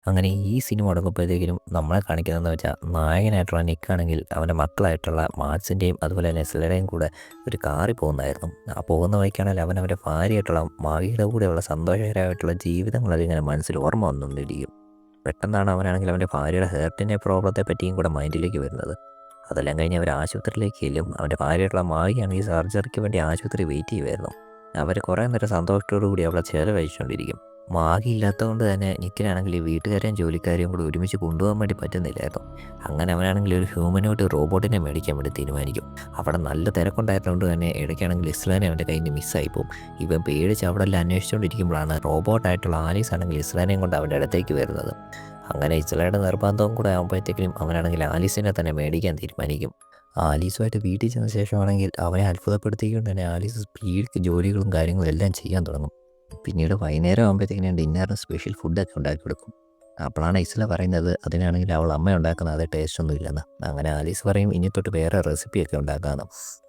അങ്ങനെ ഈ സിനിമ തുടങ്ങുമ്പോഴത്തേക്കിനും നമ്മളെ കാണിക്കുന്നതെന്ന് വെച്ചാൽ നായകനായിട്ടുള്ള നിക്കാണെങ്കിൽ അവൻ്റെ മക്കളായിട്ടുള്ള മാർസിൻ്റെയും അതുപോലെ തന്നെ നെസ്ലയുടെയും കൂടെ ഒരു കാറിൽ പോകുന്നതായിരുന്നു. ആ പോകുന്ന വഴിക്കാണെങ്കിൽ അവൻ അവൻ്റെ ഭാര്യയായിട്ടുള്ള മാഗിയുടെ കൂടെയുള്ള സന്തോഷകരമായിട്ടുള്ള ജീവിതങ്ങളൊക്കെ ഇങ്ങനെ മനസ്സിൽ ഓർമ്മ വന്നുകൊണ്ടിരിക്കും. പെട്ടെന്നാണ് അവനാണെങ്കിൽ അവൻ്റെ ഭാര്യയുടെ ഹെർട്ടിൻ്റെ പ്രോബ്ലത്തെ പറ്റിയും കൂടെ മൈൻഡിലേക്ക് വരുന്നത്. അതെല്ലാം കഴിഞ്ഞ് അവർ ആശുപത്രിയിലേക്ക് ചെല്ലും. അവൻ്റെ ഭാര്യയായിട്ടുള്ള മാഗിയാണെങ്കിൽ സർജറിക്ക് വേണ്ടി ആശുപത്രി വെയിറ്റ് ചെയ്യുമായിരുന്നു. അവർ കുറേ നേരം സന്തോഷത്തോടു കൂടി അവളെ ചെലവഴിച്ചുകൊണ്ടിരിക്കും. മാഗി ഇല്ലാത്തതുകൊണ്ട് തന്നെ നിക്കിനാണെങ്കിൽ ഈ വീട്ടുകാരെയും ജോലിക്കാരെയും കൂടി ഒരുമിച്ച് കൊണ്ടുപോകാൻ വേണ്ടി പറ്റുന്നില്ലായിരുന്നു. അങ്ങനെ അവനാണെങ്കിൽ ഒരു ഹ്യൂമനോട്ട് റോബോട്ടിനെ മേടിക്കാൻ വേണ്ടി തീരുമാനിക്കും. അവിടെ നല്ല തിരക്കുണ്ടായിരുന്നതുകൊണ്ട് തന്നെ ഇടയ്ക്കാണെങ്കിൽ ഇസ്ലാനെ അവൻ്റെ കയ്യിൽ നിന്ന് മിസ്സായി പോകും. ഇവൻ പേടിച്ച് അവിടെ എല്ലാം അന്വേഷിച്ചുകൊണ്ടിരിക്കുമ്പോഴാണ് റോബോട്ടായിട്ടുള്ള ആലീസ് ആണെങ്കിൽ ഇസ്ലാനെയും കൊണ്ട് അവൻ്റെ അടുത്തേക്ക് വരുന്നത്. അങ്ങനെ ഇസ്ലയുടെ നിർബന്ധവും കൂടെ ആകുമ്പോഴത്തേക്കും അവനാണെങ്കിൽ ആലീസിനെ തന്നെ മേടിക്കാൻ തീരുമാനിക്കും. ആലീസുമായിട്ട് വീട്ടിൽ ചെന്ന ശേഷമാണെങ്കിൽ അവനെ അത്ഭുതപ്പെടുത്തിക്കൊണ്ട് തന്നെ ആലീസ് സ്പീഡ് ജോലികളും കാര്യങ്ങളും എല്ലാം ചെയ്യാൻ തുടങ്ങും. പിന്നീട് വൈകുന്നേരം ആകുമ്പോഴത്തേക്കിനും ഡിന്നറിന് സ്പെഷ്യൽ ഫുഡൊക്കെ ഉണ്ടാക്കി കൊടുക്കും. അപ്പോഴാണ് ഇസ്ല പറയുന്നത് അതിനാണെങ്കിൽ അവൾ അമ്മ ഉണ്ടാക്കുന്ന അതേ ടേസ്റ്റ് ഒന്നും ഇല്ലെന്ന്. അങ്ങനെ ആലീസ് പറയും ഇനി തൊട്ട് വേറെ റെസിപ്പിയൊക്കെ ഉണ്ടാക്കാമെന്ന്.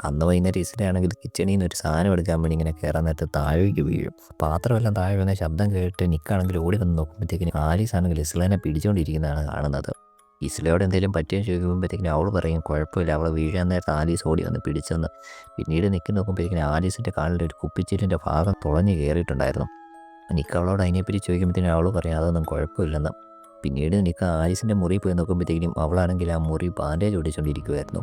അന്ന് വൈകുന്നേരം ഇസ്ലയാണെങ്കിൽ കിച്ചണിൽ നിന്ന് ഒരു സാധനം എടുക്കാൻ വേണ്ടി ഇങ്ങനെ കയറാൻ നേരത്ത് താഴേക്ക് വീഴും. പാത്രമെല്ലാം താഴെ വന്ന ശബ്ദം കേട്ട് നിക്കാണെങ്കിൽ ഓടി വന്ന് നോക്കുമ്പോഴത്തേക്കിനും ആലീസ് ആണെങ്കിൽ ഇസ്ലേനെ പിടിച്ചുകൊണ്ടിരിക്കുന്നതാണ് കാണുന്നത്. ഇസ്ലയോട് എന്തെങ്കിലും പറ്റിയെന്ന് ചോദിക്കുമ്പോഴത്തേക്കിനും അവൾ പറയും കുഴപ്പമില്ല, അവൾ വീഴാൻ നേരത്ത് ആലീസ് ഓടി വന്ന് പിടിച്ചെന്ന്. പിന്നീട് നിൽക്കി നോക്കുമ്പോഴത്തേക്കിനും ആലീസിൻ്റെ കാലിൻ്റെ ഒരു കുപ്പിച്ചിരിൻ്റെ ഭാഗം തുളഞ്ഞ് കയറിയിട്ടുണ്ടായിരുന്നു. നിക്ക് അവളോട് അതിനെപ്പറ്റി ചോദിക്കുമ്പോഴത്തേനും അവൾ പറയും അതൊന്നും കുഴപ്പമില്ലെന്ന്. പിന്നീട് നിക്ക് ആലീസിൻ്റെ മുറി പോയി നോക്കുമ്പോഴത്തേക്കിനും അവളാണെങ്കിൽ ആ മുറി ബാൻഡേജ് ഒടിച്ചുകൊണ്ടിരിക്കുമായിരുന്നു.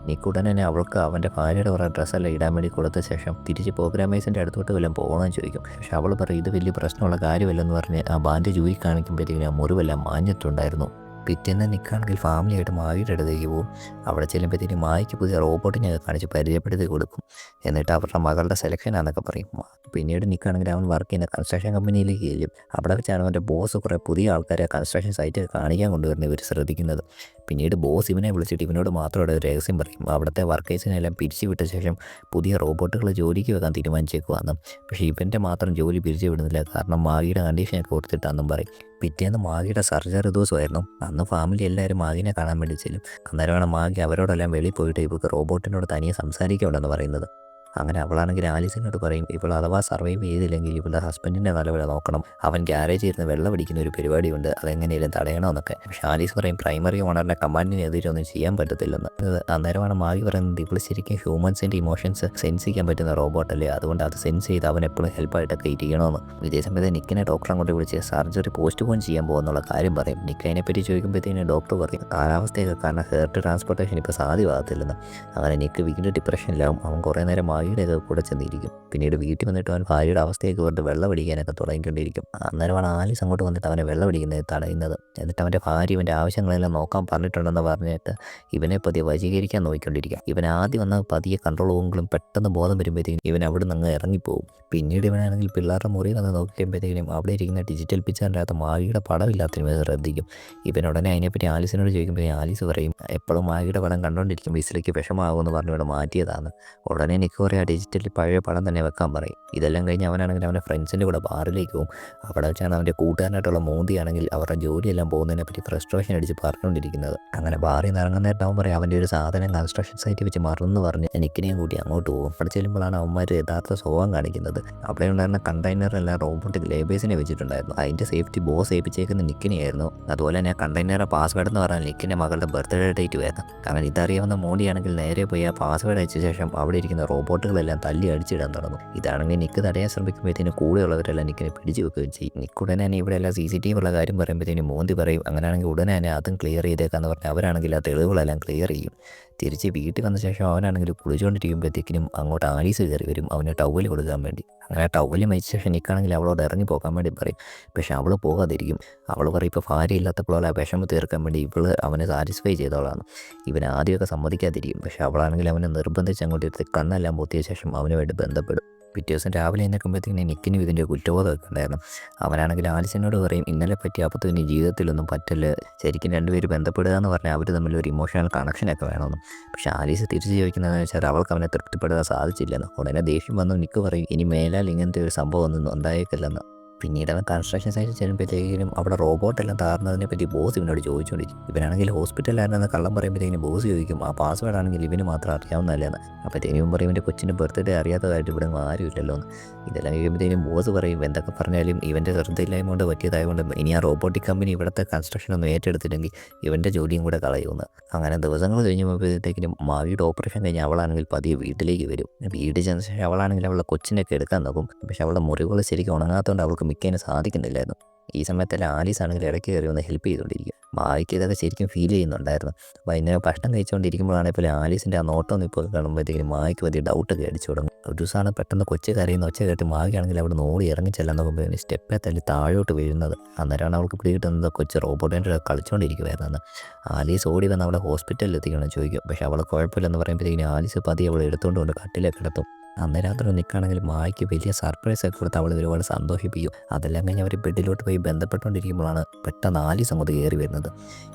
നിക്ക് ഉടനെ തന്നെ അവൾക്ക് അവൻ്റെ ഭാര്യയുടെ കുറേ ഡ്രസ്സെല്ലാം ഇടാൻ വേണ്ടി കൊടുത്ത ശേഷം തിരിച്ച് പ്രോഗ്രാമേഴ്സിൻ്റെ അടുത്തോട്ട് വല്ലതും പോകണമെന്ന് ചോദിക്കും. പക്ഷെ അവൾ പറയും ഇത് വലിയ പ്രശ്നമുള്ള കാര്യമല്ലെന്ന് പറഞ്ഞ് ആ ബാൻഡേജ് ഊരി കാണിക്കുമ്പോഴത്തേക്കിനും ആ മുറിവെല്ലാം മാഞ്ഞിട്ടുണ്ടായിരുന്നു. പിറ്റേന്ന് നിൽക്കുകയാണെങ്കിൽ ഫാമിലിയായിട്ട് മാഗിയുടെ അടുത്തേക്ക് പോകും. അവിടെ ചെല്ലുമ്പോഴത്തേക്കും മാഗിക്ക് പുതിയ റോബോട്ടിനെ കാണിച്ച് പരിചയപ്പെടുത്തി കൊടുക്കും. എന്നിട്ട് അവരുടെ മകളുടെ സെലക്ഷനാണെന്നൊക്കെ പറയും. പിന്നീട് നിൽക്കുകയാണെങ്കിൽ അവൻ വർക്ക് ചെയ്യുന്ന കൺസ്ട്രക്ഷൻ കമ്പനിയിലേക്ക് ചെല്ലും. അവിടെ വെച്ചാണ് അവൻ്റെ ബോസ് കുറേ പുതിയ ആൾക്കാരെ കൺസ്ട്രക്ഷൻ സൈറ്റ് കാണിക്കാൻ കൊണ്ടുവരുന്നത് ഇവർ ശ്രദ്ധിക്കുന്നത്. പിന്നീട് ബോസ് ഇവനെ വിളിച്ചിട്ട് ഇവനോട് മാത്രം ഒരു രഹസ്യം പറയും. അവിടുത്തെ വർക്കേഴ്സിനെല്ലാം പിരിച്ചു വിട്ട ശേഷം പുതിയ റോബോട്ടുകൾ ജോലിക്ക് വെക്കാൻ തീരുമാനിച്ചേക്കുവാന്നും. പക്ഷേ ഇവൻ്റെ മാത്രം ജോലി പിരിച്ചു വിടുന്നില്ല, കാരണം മാഗിയുടെ കണ്ടീഷനൊക്കെ കൊടുത്തിട്ടാണെന്നും പറയും. പിറ്റേന്ന് മാഗിയുടെ സർജറി ദിവസമായിരുന്നു. അന്ന് ഫാമിലി എല്ലാവരും മാഗിനെ കാണാൻ വേണ്ടി ചെല്ലും. അന്നേരമാണ് മാഗി അവരോടെല്ലാം വെളിയിൽ പോയിട്ട് ഇവർക്ക് റോബോട്ടിനോട് തനിയെ സംസാരിക്കണമെന്ന് പറയുന്നത്. അങ്ങനെ അവളാണെങ്കിൽ ആലീസിനോട് പറയും ഇവൾ അഥവാ സർവൈവ് ചെയ്തില്ലെങ്കിൽ ഇവളുടെ ഹസ്ബൻഡിൻ്റെ നിലവിൽ നോക്കണം, അവൻ ഗ്യാരേജിൽ ഇരുന്ന് വെള്ളം അടിക്കുന്ന ഒരു പരിപാടിയുണ്ട്, അതെങ്ങനെയും തടയണമെന്നൊക്കെ. പക്ഷേ ആലീസ് പറയും പ്രൈമറി ഓണറിൻ്റെ കമാൻഡിനെതിരെ ഒന്നും ചെയ്യാൻ പറ്റത്തില്ലെന്ന്. അന്നേരമാണ് മാഗി പറയുന്നത് ഇവൾ ശരിക്കും ഹ്യൂമൻസിൻ്റെ ഇമോഷൻസ് സെൻസ് ചെയ്യാൻ പറ്റുന്ന റോബോട്ടല്ലേ, അതുകൊണ്ട് അത് സെൻസ് ചെയ്ത് അവൻ എപ്പോഴും ഹെൽപ്പായിട്ടൊക്കെ ഇരിക്കണമെന്ന്. ഇതേ സമയത്ത് നിക്കിനെ ഡോക്ടറെ അങ്ങോട്ട് വിളിച്ച് സർജറി പോസ്റ്റ് പോൺ ചെയ്യാൻ പോകുന്നുള്ള കാര്യം പറയും. നിക്ക് അതിനെപ്പറ്റി ചോദിക്കുമ്പോഴത്തേന് ഡോക്ടർ പറയും കാലാവസ്ഥയൊക്കെ കാരണം ഹെർട്ട് ട്രാൻസ്പോർട്ടേഷൻ ഇപ്പോൾ സാധ്യമാകത്തില്ലെന്ന്. അങ്ങനെ നിക്ക് വീണ്ടും ഡിപ്രഷനിലാവും. അവൻ കുറേ നേരം മാഗിയുടെയൊക്കെ കൂടെ ചെന്നിരിക്കും. പിന്നീട് വീട്ടിൽ വന്നിട്ട് അവൻ ഭാര്യയുടെ അവസ്ഥയൊക്കെ വെറുതെ വെള്ളം അടിക്കാനൊക്കെ തുടങ്ങിക്കൊണ്ടിരിക്കും. അന്നേരമാണ് ആലീസ് അങ്ങോട്ട് വന്നിട്ട് അവനെ വെള്ളം അടിക്കുന്നത് തടയുന്നത്. എന്നിട്ട് അവൻ്റെ ഭാര്യ ഇവൻ്റെ ആവശ്യങ്ങളെല്ലാം നോക്കാൻ പറഞ്ഞിട്ടുണ്ടെന്ന് പറഞ്ഞിട്ട് ഇവനെ പതിയെ വശീകരിക്കാൻ നോക്കിക്കൊണ്ടിരിക്കുക. ഇവൻ ആദ്യം വന്ന പതിയെ കൺട്രോൾ പോകുമ്പോഴും പെട്ടെന്ന് ബോധം വരുമ്പോഴത്തേക്കും ഇവൻ അവിടെ നിന്ന് അങ്ങ് ഇറങ്ങിപ്പോകും. പിന്നീട് ഇവനാണെങ്കിൽ പിള്ളേരുടെ മുറി വന്ന് നോക്കിക്കുമ്പോഴത്തേക്കും അവിടെ ഇരിക്കുന്ന ഡിജിറ്റൽ പിക്ചറിൻ്റെ അകത്ത് മാഗിയുടെ പടമില്ലാത്തതിന് ശ്രദ്ധിക്കും. ഇവൻ ഉടനെ അതിനെപ്പറ്റി ആലീസിനോട് ചോദിക്കുമ്പോഴേ ആലീസ് പറയും എപ്പോഴും മാഗിയുടെ പടം കണ്ടുകൊണ്ടിരിക്കുമ്പോൾ ഇസ്ലയ്ക്ക് വിഷമാകുമെന്ന് പറഞ്ഞ് ഇവിടെ മാറ്റിയതാണ്. ഉടനെ നിക്ക് പറയാം ഡിജിറ്റലിൽ പഴയ പടം തന്നെ വെക്കാൻ പറയും. ഇതെല്ലാം കഴിഞ്ഞ് അവനാണെങ്കിൽ അവൻ്റെ ഫ്രണ്ട്സിൻ്റെ കൂടെ ബാറിലേക്ക് പോകും. അവിടെ വെച്ചാണ് അവൻ്റെ കൂട്ടുകാരനായിട്ടുള്ള മോന്തിയാണെങ്കിൽ അവരുടെ ജോലിയെല്ലാം പോകുന്നതിനെ പറ്റി ഫ്രസ്ട്രേഷൻ അടിച്ച് പറഞ്ഞുകൊണ്ടിരിക്കുന്നത്. അങ്ങനെ ബാറിൽ നിന്ന് ഇറങ്ങുന്ന നേരത്തെ അവൻ പറയും അവൻ്റെ ഒരു സാധനം കൺസ്ട്രക്ഷൻ സൈറ്റ് വെച്ച് മറന്നു പറഞ്ഞ് നിക്കിനെയും കൂട്ടി അങ്ങോട്ട് പോകും. അവിടെ ചെല്ലുമ്പോഴാണ് അവന്മാർ യഥാർത്ഥ സ്വഭാവം കാണിക്കുന്നത്. അവിടെ ഉണ്ടായിരുന്ന കണ്ടെയ്നറെല്ലാം റോബോട്ടിക് ലേബേഴ്സിനെ വെച്ചിട്ടുണ്ടായിരുന്നു. അതിൻ്റെ സേഫ്റ്റി ബോസ് ഏൽപ്പിച്ചേക്കുന്ന നിക്കിനെയായിരുന്നു. അതുപോലെ തന്നെ ആ കണ്ടെയ്നറുടെ പാസ്വേഡ് എന്ന് പറഞ്ഞാൽ നിക്കിൻ്റെ മകളുടെ ബർത്ത്ഡേ ഡേറ്റ് വരുന്നത്. കാരണം ഇതറിയാവുന്ന മോണ്ടിയാണെങ്കിൽ നേരെ പോയി ആ പാസ്വേഡ് അയച്ച ശേഷം അവിടെ ഇരിക്കുന്ന റോബോട്ടുകളെല്ലാം തല്ലി അടിച്ചിടാൻ തുടങ്ങും. ഇതാണെങ്കിൽ നിക്ക് തടയാൻ ശ്രമിക്കുമ്പോഴത്തേന് കൂടെയുള്ളവരെല്ലാം നിക്കിനെ പിടിച്ചു വെക്കുകയും ചെയ്യും. നിക്ക് ഉടനെ തന്നെ ഇവിടെ എല്ലാം CCTV ഉള്ള കാര്യം പറയുമ്പോഴത്തേനും മോന്തി പറയും അങ്ങനെയാണെങ്കിൽ ഉടനെ തന്നെ അതും ക്ലിയർ ചെയ്തേക്കാന്ന് പറഞ്ഞ് അവരാണെങ്കിൽ ആ തെളിവുകളെല്ലാം ക്ലിയർ ചെയ്യും. തിരിച്ച് വീട്ടിൽ വന്ന ശേഷം അവനാണെങ്കിൽ കുളിച്ചുകൊണ്ടിരിക്കുമ്പോഴത്തേക്കിനും അങ്ങോട്ട് ആലീസ് കയറി വരും അവന് ടവൽ കൊടുക്കാൻ വേണ്ടി. അങ്ങനെ ടവൽ മരിച്ച ശേഷം നിൽക്കുകയാണെങ്കിൽ അവളോട് ഇറങ്ങി പോകാൻ വേണ്ടി പറയും. പക്ഷെ അവൾ പോകാതിരിക്കും. അവൾ പറയും ഇപ്പോൾ ഭാര്യ ഇല്ലാത്തപ്പോഴുള്ള വിഷമം തീർക്കാൻ വേണ്ടി ഇവള് അവനെ സാറ്റിസ്ഫൈ ചെയ്തോളാണ്. ഇവൻ ആദ്യമൊക്കെ സമ്മതിക്കാതിരിക്കും. പക്ഷെ അവളാണെങ്കിൽ അവനെ നിർബന്ധിച്ച് അങ്ങോട്ട് എടുത്ത് കണ്ണെല്ലാം പൊത്തിയ ശേഷം അവനുമായിട്ട് ബന്ധപ്പെടും. പിറ്റേ ദിവസം രാവിലെ എഴുന്നേൽക്കുമ്പോഴത്തേക്കിനും നിക്കിനും ഇതിൻ്റെ കുറ്റബോധമൊക്കെ ഉണ്ടായിരുന്നു. അവനാണെങ്കിൽ ആലിസിനോട് പറയും ഇന്നലെ പറ്റിയ അബദ്ധം ഇനി ജീവിതത്തിലൊന്നും പറ്റില്ല, ശരിക്കും രണ്ടുപേരും ബന്ധപ്പെടുക എന്ന് പറഞ്ഞാൽ അവർ തമ്മിൽ ഒരു ഇമോഷണൽ കണക്ഷനൊക്കെ വേണമെന്ന്. പക്ഷേ ആലീസ് തിരിച്ച് ചോദിക്കുന്നതെന്ന് വെച്ചാൽ അവൾക്ക് അവനെ തൃപ്തിപ്പെടുത്താൻ സാധിച്ചില്ലെന്ന്. ഉടനെ ദേഷ്യം വന്നു നിക്ക് പറയും ഇനി മേലാൽ ഇങ്ങനത്തെ ഒരു സംഭവം ഒന്നും ഉണ്ടായേക്കില്ലെന്ന്. പിന്നീട് അവൻ കൺസ്ട്രക്ഷൻ സൈറ്റിൽ ചെല്ലുമ്പോഴത്തേക്കിനും അവിടെ റോബോട്ടെല്ലാം താർന്നതിനെ പറ്റി ബോസ് ഇവനോട് ചോദിച്ചുകൊണ്ടിരിക്കും. ഇവനാണെങ്കിൽ ഹോസ്പിറ്റലിലായിരുന്നെന്ന് കള്ളം പറയുമ്പോഴത്തേക്കിനും ബോസ് ചോദിക്കും ആ പാസ്വേഡ് ആണെങ്കിൽ ഇവന് മാത്രം അറിയാവുന്നതല്ലെന്ന്. അപ്പോഴത്തേനും ഇവൻ പറയും ഇവൻ്റെ കൊച്ചിൻ്റെ ബർത്ത്ഡേ അറിയാത്തതായിട്ട് ഇവിടെ ആരും ഇല്ലല്ലോ എന്ന്. ഇതെല്ലാം കഴിയുമ്പോഴത്തേനും ബോസ് പറയും എന്തൊക്കെ പറഞ്ഞാലും ഇവൻ്റെ ശ്രദ്ധയില്ലായ്മ കൊണ്ട് പറ്റിയതായതുകൊണ്ട് ഇനി ആ റോബോട്ടിക് കമ്പനി ഇവിടുത്തെ കൺസ്ട്രക്ഷനൊന്നും ഏറ്റെടുത്തില്ലെങ്കിൽ ഇവൻ്റെ ജോലിയും കൂടെ കളയുമെന്ന്. അങ്ങനെ ദിവസങ്ങൾ കഴിഞ്ഞപ്പോഴത്തേക്കിനും മാവിയുടെ ഓപ്പറേഷൻ കഴിഞ്ഞ് അവളാണെങ്കിൽ പതിയെ വീട്ടിലേക്ക് വരും. വീട്ടിൽ ചെന്ന ശേഷം അവളാണെങ്കിൽ അവളുടെ കൊച്ചിനൊക്കെ എടുക്കാൻ നോക്കും. പക്ഷെ അവളുടെ മുറിവുകൾ ശരിക്കും ഉണങ്ങാത്തതുകൊണ്ട് അവൾക്ക് മിക്കതിന് സാധിക്കുന്നില്ലായിരുന്നു. ഈ സമയത്തല്ല ആലീസ് ആണെങ്കിൽ ഇടയ്ക്ക് കയറി ഒന്ന് ഹെൽപ്പ് ചെയ്തുകൊണ്ടിരിക്കും. മാവിക്ക് ഇതൊക്കെ ശരിക്കും ഫീൽ ചെയ്യുന്നുണ്ടായിരുന്നു. അപ്പോൾ അതിനെ ഭക്ഷണം കഴിച്ചുകൊണ്ടിരിക്കുമ്പോഴാണെങ്കിൽ ഇപ്പോൾ ആലീസിൻ്റെ ആ നോട്ടം ഇപ്പോൾ കാണുമ്പോഴത്തേക്കും മാവിക്ക് വലിയ ഡൗട്ടൊക്കെ അടിച്ചു തുടങ്ങും. ഒരു ദിവസമാണ് പെട്ടെന്ന് കൊച്ചു കരയുന്ന ഒച്ച കേട്ട് മാവിയാണെങ്കിൽ അവിടെ നിന്ന് ഓടി ഇറങ്ങി ചെല്ലാൻ നോക്കുമ്പോൾ സ്റ്റെപ്പേ തല്ലി താഴോട്ട് വീഴുന്നത്. അന്നേരമാണ് അവൾക്ക് പിടികിട്ടുന്നത് കൊച്ചു റോബോട്ടിൻ്റെ കളിച്ചുകൊണ്ടിരിക്കുമായിരുന്നെന്ന്. ആലീസ് ഓടി വന്ന് അവളെ ഹോസ്പിറ്റലിൽ എത്തിക്കണമെന്ന് ചോദിക്കും. പക്ഷേ അവൾ കുഴപ്പമില്ലെന്ന് പറയുമ്പോഴത്തേക്കും ആലീസ് പതിയെ അവൾ എടുത്തുകൊണ്ട് കൊണ്ട് കട്ടിലേക്ക് കിടത്തും. അന്ന് രാത്രി നിൽക്കുകയാണെങ്കിൽ മായ്ക്ക് വലിയ സർപ്രൈസൊക്കെ കൊടുത്ത് അവൾ ഒരുപാട് സന്തോഷിപ്പിക്കും. അതെല്ലാം കഴിഞ്ഞ് അവർ ബെഡിലോട്ട് പോയി ബന്ധപ്പെട്ടുകൊണ്ടിരിക്കുമ്പോഴാണ് പെട്ടെന്ന് ആലീസ് അങ്ങോട്ട് കയറി വരുന്നത്.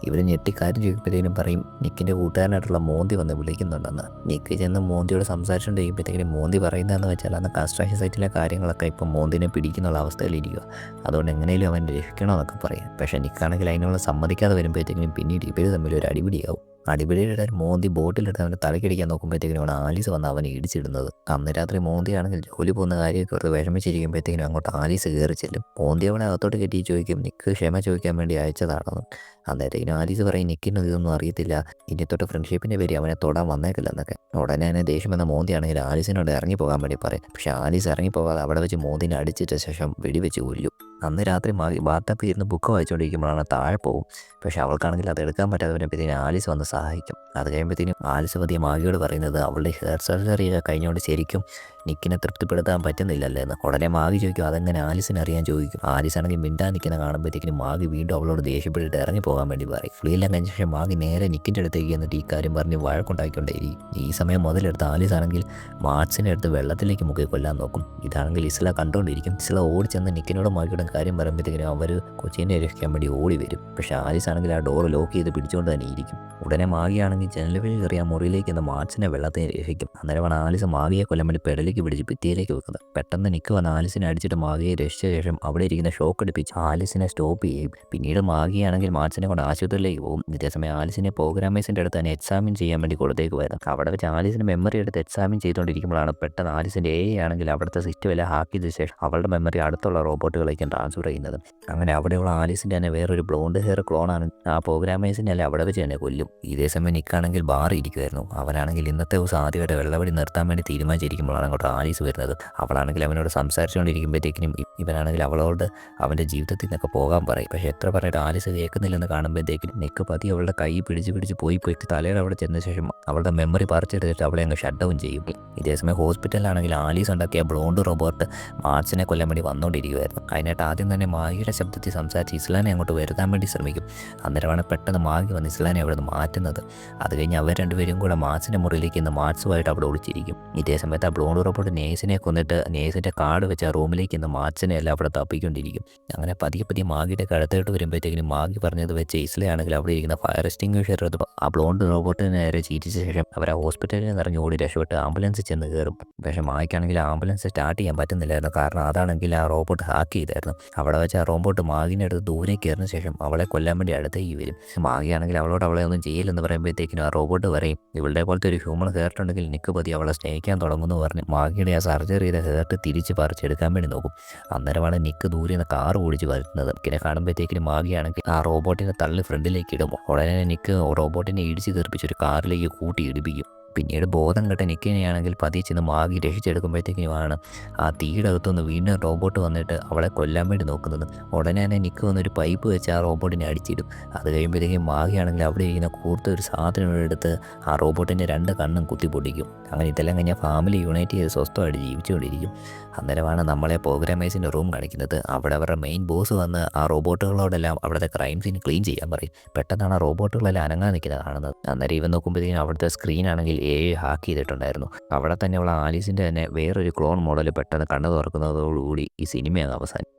ഇവർ ഞെട്ടിക്കാര്യം ചോദിക്കുമ്പോഴത്തേനും പറയും നിക്കിൻ്റെ കൂട്ടുകാരനായിട്ടുള്ള മോന്തി വന്ന് വിളിക്കുന്നുണ്ടെന്ന്. നിക്ക് ചെന്ന് മോന്തിയോട് സംസാരിച്ചുകൊണ്ടിരിക്കുമ്പോഴത്തേക്കും മോന്തി പറയുന്നതെന്ന് വെച്ചാൽ അന്ന് കൺസ്ട്രക്ഷൻ സൈറ്റിലെ കാര്യങ്ങളൊക്കെ ഇപ്പം മോന്തിനെ പിടിക്കുന്നുള്ള അവസ്ഥയിലിരിക്കുക. അതുകൊണ്ട് എങ്ങനെയും അവൻ രക്ഷിക്കണമെന്നൊക്കെ പറയും. പക്ഷേ നിക്കാണെങ്കിൽ അതിനുള്ള സമ്മതിക്കാതെ വരുമ്പോഴത്തേക്കും പിന്നീട് ഇവർ തമ്മിൽ ഒരു അടിപിടിയാവും. അടിപിടിയുടെ മോന്തി ബോട്ടിലെടുത്ത് അവൻ്റെ തലക്കടിക്കാൻ നോക്കുമ്പോഴത്തേക്കിനും ആലീസ് വന്ന് അവനെ ഇടിച്ചിടുന്നത്. അന്ന് രാത്രി മോന്തിയാണെങ്കിൽ ജോലി പോകുന്ന കാര്യമൊക്കെ ഓർത്ത് വിഷമിച്ചിരിക്കുമ്പോഴത്തേക്കിനും അങ്ങോട്ട് ആലീസ് കയറി ചെല്ലും. മോന്തി അവനെ അകത്തോട്ട് കെട്ടി ചോദിക്കും നിക്ക് ക്ഷമ ചോദിക്കാൻ വേണ്ടി അയച്ചതാണെന്ന്. അന്നേരത്തേക്കിനും ആലീസ് പറയും നിക്കിനും ഇതൊന്നും അറിയത്തില്ല, ഇനി തൊട്ട് ഫ്രണ്ട്ഷിപ്പിൻ്റെ പേര് അവനെ തൊടാൻ വന്നേക്കില്ലെന്നൊക്കെ. ഉടനെ തന്നെ ദേഷ്യം വന്ന മോന്തിയാണെങ്കിൽ ആലീസിനോട് ഇറങ്ങിപ്പോകാൻ വേണ്ടി പറയും. പക്ഷേ ആലീസ് ഇറങ്ങിപ്പോകാതെ അവിടെ വെച്ച് മോന്തിനെ അടിച്ചിട്ട ശേഷം വെടിവെച്ച് കൊല്ലും. അന്ന് രാത്രി ബാത്തപ്പിൽ ഇരുന്ന് ബുക്ക് വായിച്ചുകൊണ്ടിരിക്കുമ്പോഴാണ് താഴെ പോകും. പക്ഷേ അവൾക്കാണെങ്കിൽ അത് എടുക്കാൻ പറ്റാത്തതിനെപ്പറ്റിയും ആലീസ് വന്ന് സഹായിക്കും. അത് കഴിയുമ്പോഴത്തേനും ആലീസ് പതിയെ മാഗിയോട് പറയുന്നത് അവളുടെ ഹെയർ സർജറി കഴിഞ്ഞുകൊണ്ട് ശരിക്കും നിക്കിനെ തൃപ്തിപ്പെടുത്താൻ പറ്റുന്നില്ലല്ലോ എന്ന്. ഉടനെ മാഗി ചോദിക്കും അതെങ്ങനെ ആലീസിനെ അറിയാൻ ചോദിക്കും. ആലീസ് ആണെങ്കിൽ മിണ്ടാൻ നിൽക്കുന്ന കാണുമ്പോഴത്തേക്കിനും മാഗി വീണ്ടും അവളോട് ദേഷ്യപ്പെട്ടിട്ട് ഇറങ്ങി പോകാൻ വേണ്ടി പറയും. ഫ്ലീലെല്ലാം കഴിഞ്ഞ ശേഷം മാഗി നേരെ നിക്കിൻ്റെ അടുത്തേക്ക് എന്നിട്ട് ഈ കാര്യം പറഞ്ഞ് വഴക്കുണ്ടാക്കിക്കൊണ്ടേയിരിക്കും. ഈ സമയം മുതലെടുത്ത് ആലീസ് ആണെങ്കിൽ മാർട്സിനെ എടുത്ത് വെള്ളത്തിലേക്ക് മുക്കി കൊല്ലാൻ നോക്കും. ഇതാണെങ്കിൽ ഇസ്ല കണ്ടുകൊണ്ടിരിക്കും. ഇസ്ല ഓടിച്ചെന്ന് നിക്കിനോട് മാഗിയോടും കാര്യം പറയുമ്പോഴത്തേക്കിനും അവർ കൊച്ചിനെ രക്ഷിക്കാൻ വേണ്ടി ഓടി വരും. പക്ഷേ ആലീസ് ആണെങ്കിൽ ആ ഡോർ ലോക്ക് ചെയ്ത് പിടിച്ചുകൊണ്ട് തന്നെ ഇരിക്കും. ഉടനെ മാഗിയാണെങ്കിൽ ജനൽ വഴി കയറി ആ മുറിയിലേക്ക് എന്ന മാർട്സിനെ വെള്ളത്തിൽ രക്ഷിക്കും. അന്നേരമാണ് ആലീസ് മാഗിയെ കൊല്ലാൻ വേണ്ടി പെടലേക്ക് പിടിച്ച് ഭിത്തിയിലേക്ക് വെക്കുന്നത്. പെട്ടെന്ന് നിക്ക് വന്ന് ആലീസിനെ അടിച്ചിട്ട് മാഗിയെ രക്ഷിച്ച ശേഷം അവിടെ ഇരിക്കുന്ന ഷോക്ക് അടിപ്പിച്ച് ആലീസിനെ സ്റ്റോപ്പ് ചെയ്യും. പിന്നീട് മാഗിയാണെങ്കിൽ മാർട്സിനെ കൊണ്ട് ആശുപത്രിയിലേക്ക് പോകും. ഇതേസമയം ആലീസിനെ പ്രോഗ്രാമേഴ്സിൻ്റെ അടുത്ത് തന്നെ എക്സാമിൻ ചെയ്യാൻ വേണ്ടി കൊടുത്തേക്ക് പോയത്. അവിടെ വെച്ച് ആലീസിൻ്റെ മെമ്മറി എടുത്ത് എക്സാമിൻ ചെയ്തുകൊണ്ടിരിക്കുമ്പോഴാണ് പെട്ടെന്ന് ആലീസിൻ്റെ ആണെങ്കിൽ അവിടുത്തെ സിസ്റ്റം എല്ലാം ഹാക്ക് ചെയ്ത ശേഷം അവളുടെ മെമ്മറി അടുത്തുള്ള റോബോട്ടുകളിലേക്ക് ട്രാൻസ്ഫർ ചെയ്യുന്നത്. അങ്ങനെ അവിടെയുള്ള ആലീസിൻ്റെ തന്നെ വേറൊരു ബ്ലോണ്ട് ഹെയർ ക്ലോണാണ് ആ പ്രോഗ്രാമേഴ്സിനെ അല്ല അവിടെ വെച്ച് തന്നെ കൊല്ലും. ഇതേസമയം നിക്കാണെങ്കിൽ ബാറി ഇരിക്കുമായിരുന്നു. അവനാണെങ്കിൽ ഇന്നത്തെ ദിവസം ആദ്യമായിട്ട് വെള്ളവടി നിർത്താൻ വേണ്ടി തീരുമാനിച്ചിരിക്കുമ്പോഴാണ് അങ്ങോട്ട് ആലീസ് വരുന്നത്. അവളാണെങ്കിൽ അവനോട് സംസാരിച്ചുകൊണ്ടിരിക്കുമ്പോഴത്തേക്കിനും ഇവനാണെങ്കിൽ അവളോട് അവൻ്റെ ജീവിതത്തിൽ നിന്നൊക്കെ പോകാൻ പറയും. പക്ഷേ എത്ര പറഞ്ഞിട്ട് ആലീസ് കേൾക്കുന്നില്ലെന്ന് കാണുമ്പോഴത്തേക്കിനും നിക്ക് പതി അവളുടെ കൈ പിടിച്ച് പോയി തലയുടെ അവിടെ ചെന്ന ശേഷം അവളുടെ മെമ്മറി പറിച്ചെടുത്തിട്ട് അവളെ അങ്ങ് ഷട്ട് ഡൗൺ ചെയ്യും. ഇതേസമയം ഹോസ്പിറ്റലിലാണെങ്കിൽ ആലീസ് ഉണ്ടാക്കിയ ബ്ലോണ്ട് റോബോട്ട് മാർട്സിനെ കൊല്ലാൻ വേണ്ടി വന്നുകൊണ്ടിരിക്കുമായിരുന്നു. അതിനായിട്ട് ആദ്യം തന്നെ മാഗിയുടെ ശബ്ദത്തിൽ സംസാരിച്ച് ഇസ്ലാനെ അങ്ങോട്ട് വരുത്താൻ വേണ്ടി ശ്രമിക്കും. അന്നേരമാണ് പെട്ടെന്ന് മാഗി വന്ന് ഇസ്ലാനെ അവിടെ നിന്ന് മാറ്റുന്നത്. അത് കഴിഞ്ഞ് അവർ രണ്ടുപേരും കൂടെ മാർട്സിൻ്റെ മുറിയിലേക്ക് ഇന്ന് മാർട്സുമായിട്ട് അവിടെ ഒളിച്ചിരിക്കും. ഇതേ സമയത്ത് ആ ബ്ലോണ്ട് റോബോട്ട് നേഴ്സിനെ കൊന്നിട്ട് നേഴ്സിൻ്റെ കാർഡ് വെച്ച് ആ റൂമിലേക്ക് ഇന്ന് മാർട്സിനെ എല്ലാം അവിടെ തപ്പിക്കൊണ്ടിരിക്കും. അങ്ങനെ പതിയെ മാഗിയുടെ കഴുത്തോട്ട് വരുമ്പോഴത്തേക്കിനും മാഗി പറഞ്ഞത് വെച്ച് ഇസ്ലയാണെങ്കിൽ അവിടെ ഇരിക്കുന്ന ഫയർ എക്സ്റ്റിംഗ്വിഷർ ആ ബ്ലോണ്ട് റോബോട്ടിന് നേരെ ചീറ്റിച്ച ശേഷം അവർ ആ ഹോസ്പിറ്റലിൽ നിന്ന് ഇറങ്ങി ഓടി രക്ഷപ്പെട്ട് ആംബുലൻസിൽ ചെന്ന് കയറും. പക്ഷേ മാഗിക്കാണെങ്കിൽ ആംബുലൻസ് സ്റ്റാർട്ട് ചെയ്യാൻ പറ്റുന്നില്ലായിരുന്നു. കാരണം അതാണെങ്കിൽ ആ റോബോട്ട് ഹാക്ക് ചെയ്തായിരുന്നു. അവിടെ വെച്ച് ആ റോബോട്ട് മാഗിനെ അടുത്ത് ദൂരെ കയറിന ശേഷം അവളെ കൊല്ലാൻ വേണ്ടി അടുത്തേക്ക് വരും. മാഗിയാണെങ്കിൽ അവളോട് അവളെ ഒന്നും ചെയ്യില്ലെന്ന് പറയുമ്പോഴത്തേക്കിനും ആ റോബോട്ട് പറയും ഇവളുടെ പോലത്തെ ഒരു ഹ്യൂമൻ ഹേർട്ട് ഉണ്ടെങ്കിൽ നിക്ക് പതി അവളെ സ്നേഹിക്കാൻ തുടങ്ങുമെന്ന് പറഞ്ഞ് മാഗിയുടെ ആ സർജറി ചെയ്ത ഹേർട്ട് തിരിച്ച് പറിച്ചെടുക്കാൻ വേണ്ടി നോക്കും. അന്നേരമാണ് നിക്ക് ദൂരെ നിന്ന് കാർ ഓടിച്ച് വരുന്നത്. പിന്നെ കാണുമ്പോഴത്തേക്കിനും മാഗിയാണെങ്കിൽ ആ റോബോട്ടിനെ തള്ളി ഫ്രണ്ടിലേക്ക് ഇടും. ഉടനെ നിക്ക് റോബോട്ടിനെ ഇടിച്ച് തെറിപ്പിച്ച് ഒരു കാറിലേക്ക് കൂട്ടി ഇടിപ്പിക്കും. പിന്നീട് ബോധം കെട്ട നിക്കിനെയാണെങ്കിൽ പതിയെ ചെന്ന് മാഗി രക്ഷിച്ചെടുക്കുമ്പോഴത്തേക്കുമാണ് ആ തീയുടെ അകത്തുനിന്ന് വീണ്ടും റോബോട്ട് വന്നിട്ട് അവളെ കൊല്ലാൻ വേണ്ടി നോക്കുന്നത്. ഉടനെ തന്നെ നിക്ക് വന്നൊരു പൈപ്പ് വെച്ച് ആ റോബോട്ടിനെ അടിച്ചിടും. അത് കഴിയുമ്പോഴത്തേക്കും മാഗിയാണെങ്കിൽ അവിടെ ഇരിക്കുന്ന കൂർത്ത ഒരു സാധനം എടുത്ത് ആ റോബോട്ടിൻ്റെ രണ്ട് കണ്ണും കുത്തിപ്പൊട്ടിക്കും. അങ്ങനെ ഇതെല്ലാം കഴിഞ്ഞാൽ ഫാമിലി യുണൈറ്റ് ചെയ്ത് സ്വസ്ഥമായിട്ട് ജീവിച്ചുകൊണ്ടിരിക്കും. അന്നേരമാണ് നമ്മളെ പ്രോഗ്രാമേഴ്സിൻ്റെ റൂം കാണിക്കുന്നത്. അവിടെ അവരുടെ മെയിൻ ബോസ് വന്ന് ആ റോബോട്ടുകളോടെല്ലാം അവിടുത്തെ ക്രൈം സീൻ ക്ലീൻ ചെയ്യാൻ പറയും. പെട്ടെന്നാണ് ആ റോബോട്ടുകളെല്ലാം അനങ്ങാൻ നിൽക്കുന്നത് കാണുന്നത്. അന്നേരം ഇവൻ നോക്കുമ്പോഴത്തേക്കും അവിടുത്തെ സ്ക്രീൻ ആണെങ്കിൽ ഹാക്ക് ചെയ്തിട്ടുണ്ടായിരുന്നു. അവിടെ തന്നെയുള്ള ആലീസിൻ്റെ തന്നെ വേറൊരു ക്ലോൺ മോഡൽ പെട്ടെന്ന് കണ്ണു തുറക്കുന്നതോടുകൂടി ഈ സിനിമ അവസാനിക്കും.